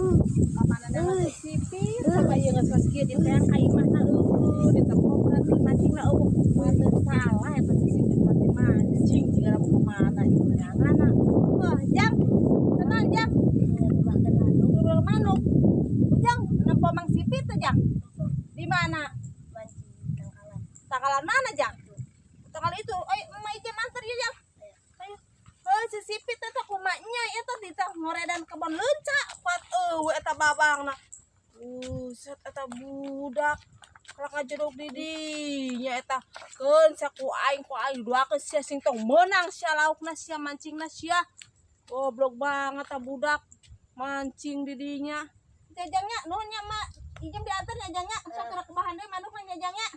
Pamanan yang sipit sama yang ngesos di tayang kayu mana di tepok berarti mancing lah mata salah ya pasti sipit mati mancing jika mau kemana itu jangan wah jang tenang jang belum manuk jang nampak mang sipit tuh jang di mana tangkalan mana jang tanggal itu emak ikan antar ya jang si sipit itu kumaknya itu di ngoredan kebon lenca kuat eta babang na set eta budak kalau ngajedok di dinya eta keun saku aing dua ke sia sing tong menang sia laukna sia mancingna sia goblok banget ta budak mancing di dinya jajangnya nuhunnya mak ijem diantar jajangnya sakara kebahan deui manukna jajangnya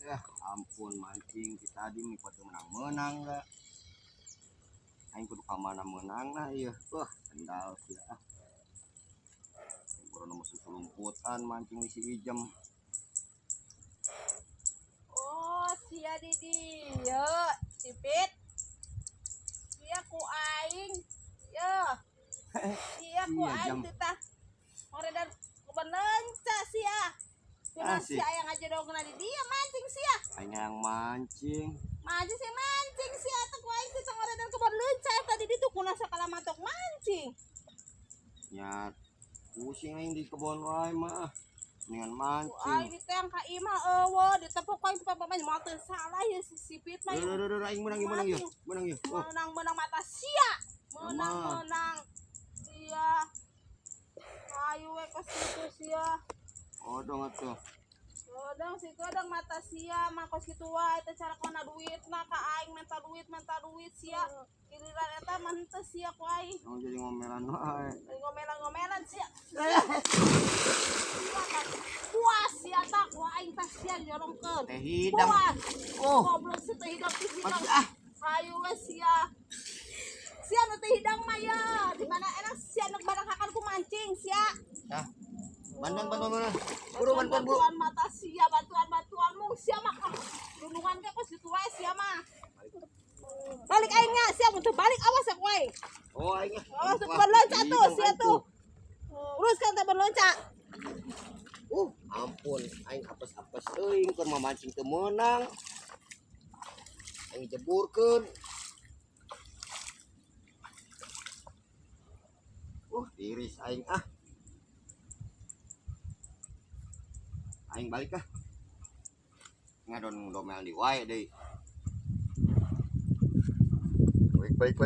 ya ampun mancing kita tadi pada menang-menang lah aing kudu ka mana menang nah ieu sendal sia kurang musuh lumputan mancing si ijem sia di yo sipit sia ku aing yo sia ku aing titah ngoredan kebon lenca sia si ayang aja dong kena di dia mancing sia aing yang mancing mancing sia tuh ku aing titah ngoredan kebon lenca tadi ditu kuna sakala matok mancing nya pusing aing di kebon wae mah dengan mancing aing teh yang ka imah eueuh ditepuk aing teh pamain motor salah ya si sipit mah aing menang yeuh menang mata sia menang sia ayo we ka situ sia odong atuh odong si kodong mata sia mah kos kitu wae teh cara kana duitna ka aing minta duit sia giliran eta mah henteu sia ku aing jadi ngomelan wae ngomelan sia puas sia tak ku aing teh sia jorongkeun teh hidang goblok si teh hidang ayo we sia nu teh hidang mah ya di mana enak sia nu barang akan ku mancing sia bantuan mana bantuan mata sia bantuanmu sia mah dunungan ke kos situ wae sia mah balik aingnya sia untuk balik awas aku wae aingnya awas berlonca tuh sia tuh uruskan teh berlonca ampun aing apes-apes teuing keur mamancing teu meunang aing jeburkeun tiris aing aing balik ngadon domel di wae deui baik